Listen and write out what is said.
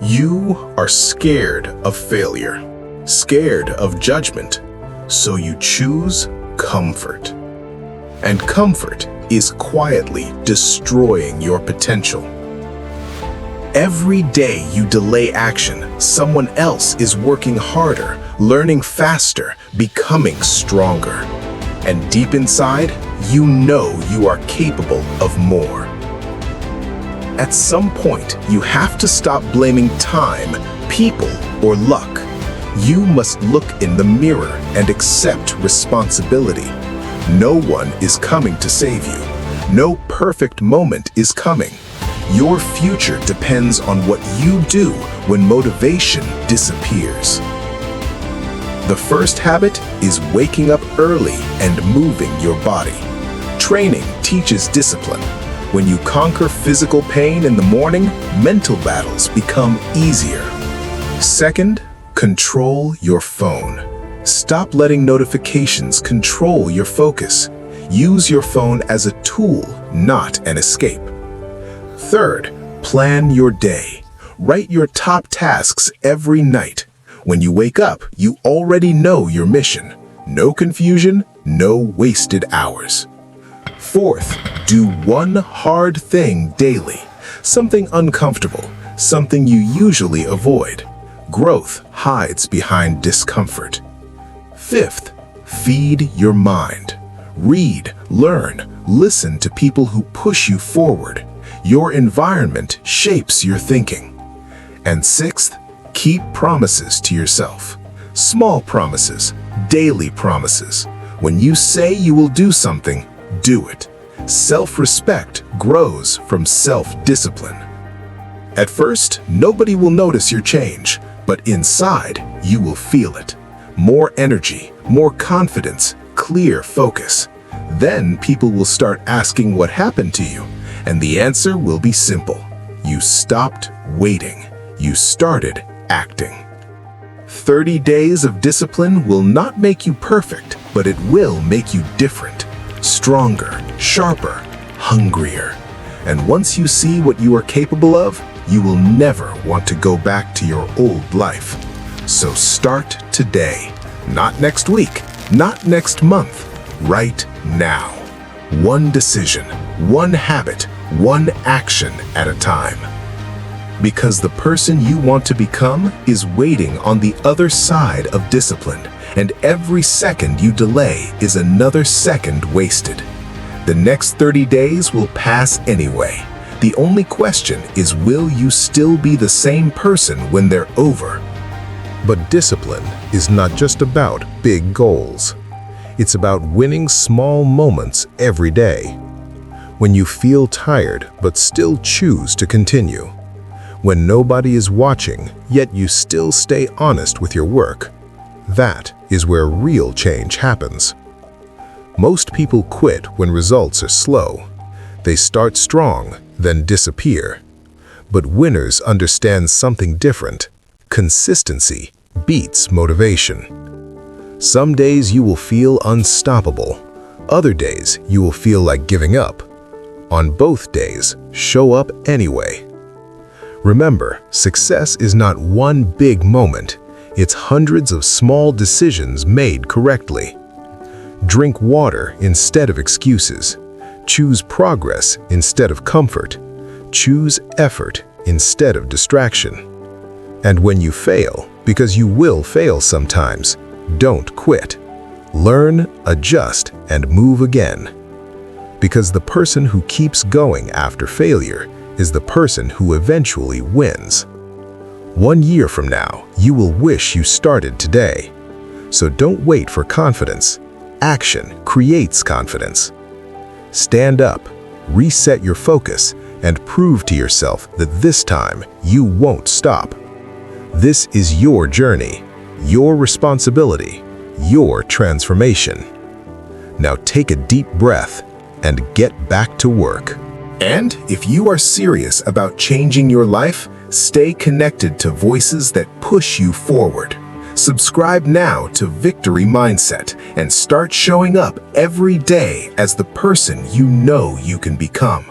You are scared of failure, scared of judgment, so you choose comfort. And comfort is quietly destroying your potential. Every day you delay action, someone else is working harder, learning faster, becoming stronger. And deep inside, you know you are capable of more. At some point, you have to stop blaming time, people, or luck. You must look in the mirror and accept responsibility. No one is coming to save you. No perfect moment is coming. Your future depends on what you do when motivation disappears. The first habit is waking up early and moving your body. Training teaches discipline. When you conquer physical pain in the morning, mental battles become easier. Second, control your phone. Stop letting notifications control your focus. Use your phone as a tool, not an escape. Third, plan your day. Write your top tasks every night. When you wake up, you already know your mission. No confusion, no wasted hours. Fourth, do one hard thing daily. Something uncomfortable, something you usually avoid. Growth hides behind discomfort. Fifth, feed your mind. Read, learn, listen to people who push you forward. Your environment shapes your thinking. And sixth, keep promises to yourself. Small promises, daily promises. When you say you will do something, do it. Self-respect grows from self-discipline. At first, nobody will notice your change, but inside, you will feel it. More energy, more confidence, clear focus. Then people will start asking what happened to you, and the answer will be simple. You stopped waiting. You started acting. 30 days of discipline will not make you perfect, but it will make you different. Stronger, sharper, hungrier. And once you see what you are capable of, you will never want to go back to your old life. So start today. Not next week, not next month, right now. One decision, one habit, one action at a time. Because the person you want to become is waiting on the other side of discipline, and every second you delay is another second wasted. The next 30 days will pass anyway. The only question is, will you still be the same person when they're over? But discipline is not just about big goals. It's about winning small moments every day. When you feel tired but still choose to continue. When nobody is watching, yet you still stay honest with your work. That is where real change happens. Most people quit when results are slow. They start strong, then disappear. But winners understand something different. Consistency beats motivation. Some days you will feel unstoppable. Other days you will feel like giving up. On both days, show up anyway. Remember, success is not one big moment. It's hundreds of small decisions made correctly. Drink water instead of excuses. Choose progress instead of comfort. Choose effort instead of distraction. And when you fail, because you will fail sometimes, don't quit. Learn, adjust, and move again. Because the person who keeps going after failure is the person who eventually wins. 1 year from now, you will wish you started today. So don't wait for confidence. Action creates confidence. Stand up, reset your focus, and prove to yourself that this time you won't stop. This is your journey, your responsibility, your transformation. Now take a deep breath and get back to work. And if you are serious about changing your life, stay connected to voices that push you forward. Subscribe now to Victory Mindset and start showing up every day as the person you know you can become.